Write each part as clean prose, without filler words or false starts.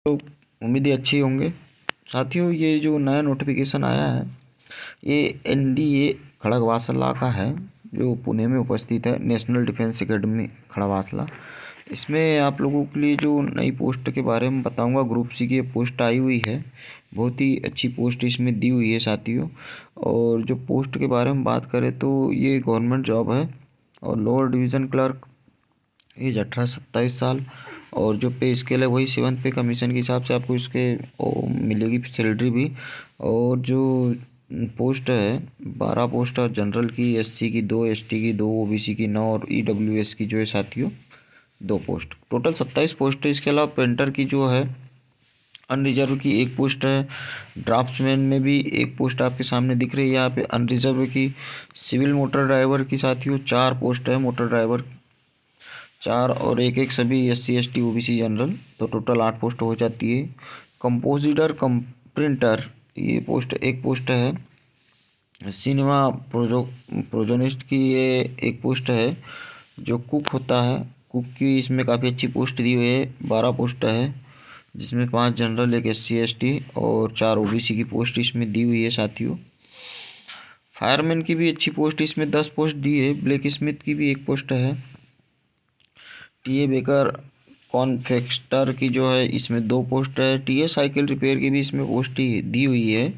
उम्मीद है अच्छे होंगे। साथियों, ये जो नया नोटिफिकेशन आया है ये एनडीए खड़गवासला का है, जो पुणे में उपस्थित है, नेशनल डिफेंस एकेडमी खड़गवासला। इसमें आप लोगों के लिए जो नई पोस्ट के बारे में बताऊंगा, ग्रुप सी की पोस्ट आई हुई है। बहुत ही अच्छी पोस्ट इसमें दी हुई है साथियों। और जो पोस्ट के बारे में बात करें तो ये गवर्नमेंट जॉब है और लोअर डिवीज़न क्लर्क, एज 18 से 27 साल। और जो पे स्केल है वही 7th पे कमीशन के हिसाब से आपको इसके मिलेगी सैलरी भी। और जो पोस्ट है 12 पोस्ट है जनरल की, एससी की 2, एसटी की 2, ओबीसी की 9 और ईडब्ल्यूएस की जो है साथियों 2 पोस्ट। टोटल 27 पोस्ट है। इसके अलावा पेंटर की जो है अनरिजर्व की 1 पोस्ट है। ड्राफ्ट्समैन में भी 1 पोस्ट आपके सामने दिख रही है यहाँ पे अनरिजर्व की। सिविल मोटर ड्राइवर की साथियों 4 पोस्ट है, मोटर ड्राइवर 4 और 1 सभी एससी एसटी ओबीसी जनरल, तो टोटल 8 पोस्ट हो जाती है। कंपोजिटर कम प्रिंटर ये पोस्ट 1 पोस्ट है। सिनेमा प्रोजोनिस्ट की ये 1 पोस्ट है। जो कुक होता है, कुक की इसमें काफ़ी अच्छी पोस्ट दी हुई है, 12 पोस्ट है, जिसमें 5 जनरल, 1 एससी एसटी और 4 ओबीसी की पोस्ट इसमें दी हुई है साथियों। फायरमैन की भी अच्छी पोस्ट इसमें 10 पोस्ट दी है। ब्लैक स्मिथ की भी 1 पोस्ट है। टीए बेकर कॉन्फेक्टर की जो है इसमें 2 पोस्ट है। टीए साइकिल रिपेयर की भी इसमें पोस्ट दी हुई है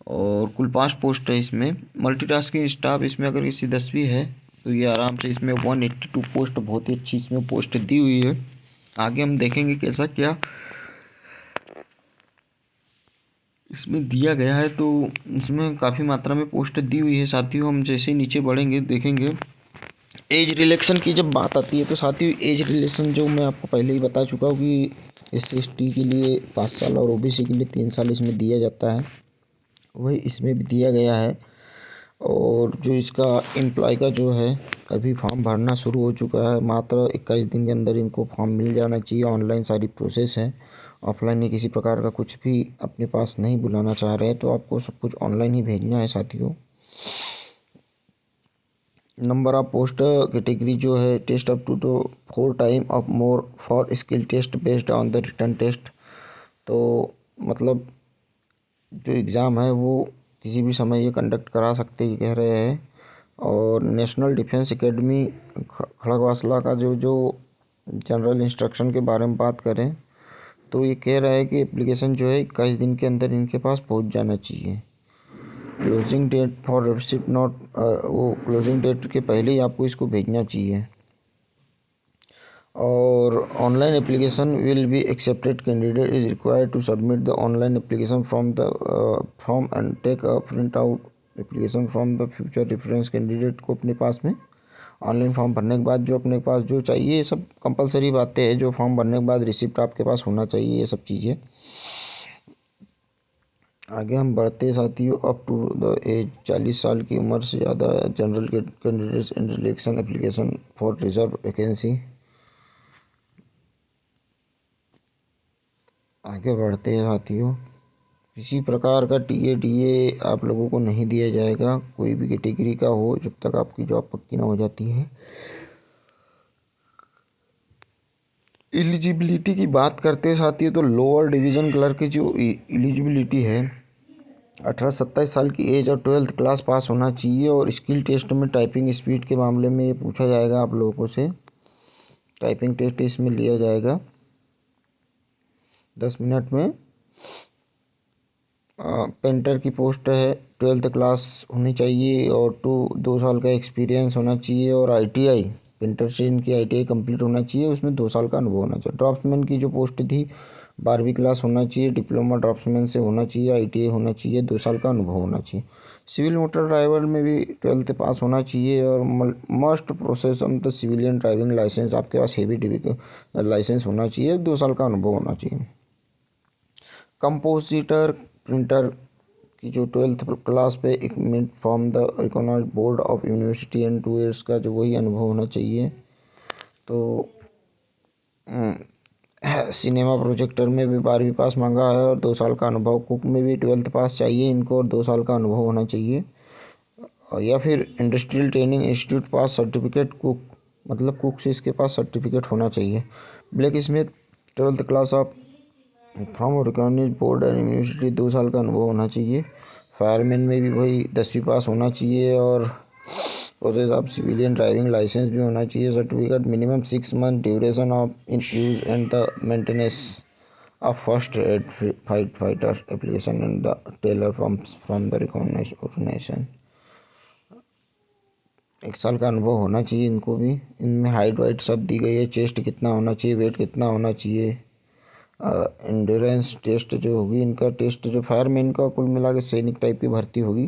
और कुल 5 पोस्ट है इसमें। मल्टीटास्किंग स्टाफ इसमें अगर किसी 10वीं है तो ये आराम से इसमें 182 पोस्ट, बहुत ही अच्छी इसमें पोस्ट दी हुई है। आगे हम देखेंगे कैसा क्या इसमें दिया गया है। तो इसमें काफ़ी मात्रा में पोस्ट दी हुई है साथियों। हम जैसे ही नीचे बढ़ेंगे देखेंगे एज रिलेक्शन की जब बात आती है तो साथियों एज रिलेशन जो मैं आपको पहले ही बता चुका हूँ कि SC/ST के लिए 5 साल और OBC के लिए 3 साल इसमें दिया जाता है, वही इसमें भी दिया गया है। और जो इसका एम्प्लॉय का जो है अभी फॉर्म भरना शुरू हो चुका है। मात्र 21 दिन के अंदर इनको फॉर्म मिल जाना चाहिए। ऑनलाइन सारी प्रोसेस है, ऑफलाइन किसी प्रकार का कुछ भी अपने पास नहीं बुलाना चाह रहे हैं, तो आपको सब कुछ ऑनलाइन ही भेजना है साथियों। नंबर ऑफ पोस्ट कैटेगरी जो है test up to 4 time of more for skill test based on the written test. तो मतलब जो एग्ज़ाम है वो किसी भी समय ये कंडक्ट करा सकते ही कह रहे हैं। और नेशनल डिफेंस एकेडमी खड़गवासला का जो जनरल इंस्ट्रक्शन के बारे में बात करें तो ये कह रहा है कि एप्लीकेशन जो है 21 दिन के अंदर इनके पास पहुंच जाना चाहिए। Closing date for receipt note, वो क्लोजिंग डेट के पहले ही आपको इसको भेजना चाहिए। और online application will be accepted, candidate is required to submit the online application from the form and take a print out application from the future reference. कैंडिडेट को अपने पास में ऑनलाइन फॉर्म भरने के बाद जो अपने पास जो चाहिए, ये सब कंपलसरी बातें हैं। जो फॉर्म भरने के बाद रिसिप्ट आपके पास होना चाहिए, ये सब चीज़ें। आगे हम बढ़ते साथियों। अप टू द एज 40 साल की उम्र से ज़्यादा general candidates in selection application for reserve vacancy. आगे बढ़ते हैं साथियों। किसी प्रकार का टीए आप लोगों को नहीं दिया जाएगा, कोई भी कैटेगरी का हो, जब तक आपकी जॉब पक्की ना हो जाती है। एलिजिबिलिटी की बात करते हैं साथियों तो लोअर डिवीज़न क्लर्क की जो एलिजिबिलिटी है 18 से 27 साल की एज और 12th क्लास पास होना चाहिए। और स्किल टेस्ट में टाइपिंग स्पीड के मामले में ये पूछा जाएगा आप लोगों से। टाइपिंग टेस्ट इसमें लिया जाएगा 10 मिनट में। पेंटर की पोस्ट है, 12th क्लास होनी चाहिए और 2 साल का एक्सपीरियंस होना चाहिए। और ITI पेंटर से इनकी ITI कंप्लीट होना चाहिए, उसमें 2 साल का अनुभव होना चाहिए। ड्राफ्ट्समैन की जो पोस्ट थी 12वीं क्लास होना चाहिए, डिप्लोमा ड्राफ्ट्समैन से होना चाहिए, ITI होना चाहिए, 2 साल का अनुभव होना चाहिए। सिविल मोटर ड्राइवर में भी 12th पास होना चाहिए। और must process on the civilian driving licence, आपके पास हेवी ड्यूटी लाइसेंस होना चाहिए, 2 साल का अनुभव होना चाहिए। कंपोजिटर प्रिंटर की जो 12th क्लास पे 1 minute from the recognised board of university and 2 years का जो वही अनुभव होना चाहिए। तो सिनेमा प्रोजेक्टर में भी 12वीं पास मांगा है और 2 साल का अनुभव। कुक में भी 12th पास चाहिए इनको और 2 साल का अनुभव होना चाहिए। या फिर industrial training institute pass certificate cook, मतलब कुक से इसके पास सर्टिफिकेट होना चाहिए। Blacksmith 12th class of from recognised board and university 2 साल का अनुभव होना चाहिए। फायरमैन में भी वही 10वीं पास होना चाहिए और process of civilian driving licence भी होना चाहिए। Certificate minimum 6 month duration of in use and the maintenance of first aid fighter application and the tailor from the recognised organisation. 1 साल का अनुभव होना चाहिए इनको भी। इनमें हाइट वाइट सब दी गई है, चेस्ट कितना होना चाहिए, वेट कितना होना चाहिए। एंड्योरेंस टेस्ट जो होगी इनका टेस्ट जो फायरमैन का कुल मिला के सैनिक टाइप की भर्ती होगी।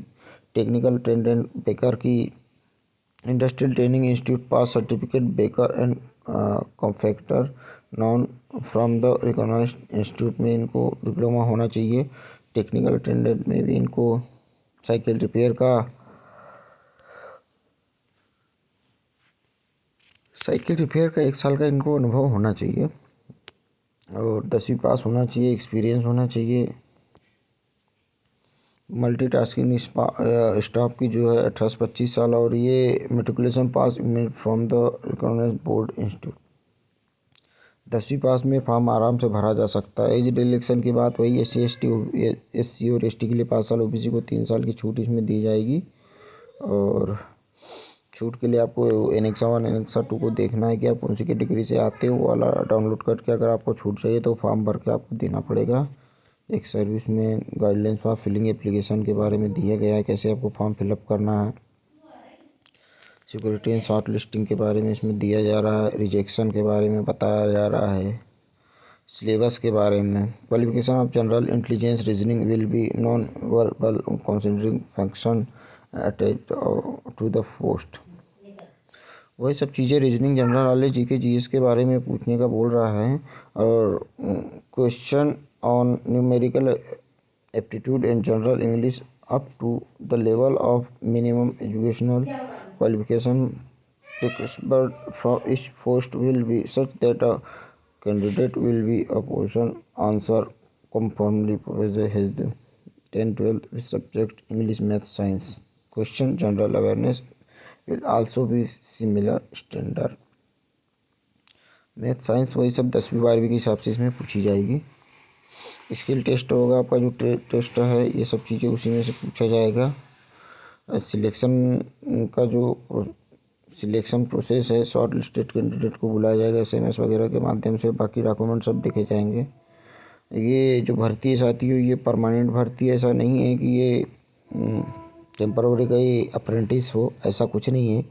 टेक्निकल अटेंडेंट बेकर की industrial training institute pass certificate baker and confectioner non from the recognised institute में इनको डिप्लोमा होना चाहिए। टेक्निकल अटेंडेंट में भी इनको साइकिल रिपेयर का 1 साल का इनको अनुभव होना चाहिए और 10वीं पास होना चाहिए, एक्सपीरियंस होना चाहिए। मल्टीटास्किंग स्टाफ की जो है 18 से 25 साल और ये matriculation pass from the recognised board institute. 10वीं पास में फॉर्म आराम से भरा जा सकता है। एज रिलैक्सेशन की बात वही SC और ST के लिए 5 साल, OBC को 3 साल की छूट इसमें दी जाएगी। और छूट के लिए आपको एनेक्सा 1 एनेक्सा 2 को देखना है कि आप कौन सी कैटेगरी से आते हो, वाला डाउनलोड करके अगर आपको छूट चाहिए तो फॉर्म भर के आपको देना पड़ेगा। एक सर्विस में गाइडलाइंस फॉर फिलिंग एप्लीकेशन के बारे में दिया गया है, कैसे आपको फॉर्म फिलअप करना है। सिक्योरिटी एंड शॉर्ट लिस्टिंग के बारे में इसमें दिया जा रहा है। रिजेक्शन के बारे में बताया जा रहा है। सिलेबस के बारे में qualification of general intelligence reasoning will be non verbal considering function attached to the post. वही सब चीज़ें reasoning, general knowledge, GK GS के बारे में पूछने का बोल रहा है। और question on numerical aptitude and general English up to the level of minimum educational qualification prescribed for each post will be such that a candidate will be a portion answer conformly professor has the 10-12 with subject English math science. Question general awareness will also be similar standard. Math science वही सब 10वीं 12वीं के हिसाब से इसमें पूछी जाएगी। स्किल टेस्ट होगा आपका, जो टेस्ट है ये सब चीज़ें उसी में से पूछा जाएगा। सिलेक्शन का जो सिलेक्शन प्रोसेस है, शॉर्ट लिस्टेड कैंडिडेट को बुलाया जाएगा SMS वगैरह के माध्यम से, बाकी डॉक्यूमेंट सब देखे जाएंगे। ये जो भर्ती है साथियों, ये परमानेंट भर्ती है, ऐसा नहीं है कि ये टेम्पररी का ये अप्रेंटिस हो, ऐसा कुछ नहीं है।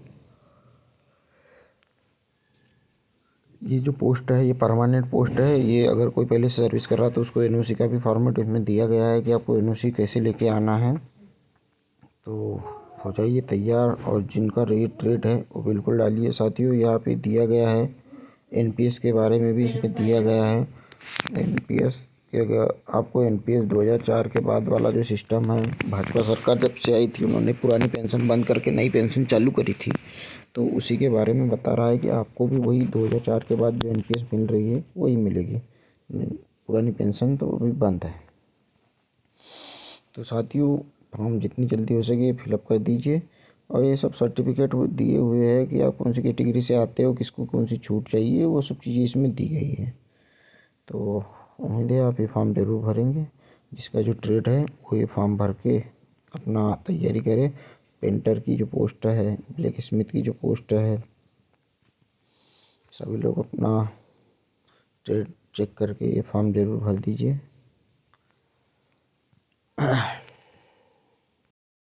ये जो पोस्ट है ये परमानेंट पोस्ट है। ये अगर कोई पहले से सर्विस कर रहा है तो उसको NOC का भी फॉर्मेट इसमें दिया गया है कि आपको NOC कैसे लेके आना है। तो हो जाइए तैयार और जिनका रेट है वो बिल्कुल डालिए साथियों। यहाँ पे दिया गया है NPS के बारे में भी इसमें दिया गया है। NPS के अगर आपको NPS 2004 के बाद वाला जो सिस्टम है, भाजपा सरकार जब से आई थी उन्होंने पुरानी पेंशन बंद करके नई पेंशन चालू करी थी, तो उसी के बारे में बता रहा है कि आपको भी वही 2004 के बाद जो NPS मिल रही है वही मिलेगी। पुरानी पेंशन तो अभी बंद है। तो साथियों फॉर्म जितनी जल्दी हो सके फिलअप कर दीजिए। और ये सब सर्टिफिकेट दिए हुए हैं कि आप कौन सी कैटेगरी से आते हो, किसको कौन सी छूट चाहिए, वो सब चीज़ें इसमें दी गई है। तो उम्मीद है आप ये फॉर्म ज़रूर भरेंगे। जिसका जो ट्रेड है वो ये फॉर्म भर के अपना तैयारी करें। पेंटर की जो पोस्ट है, ब्लैक स्मिथ की जो पोस्ट है, सभी लोग अपना ट्रेड चेक करके ये फॉर्म ज़रूर भर दीजिए।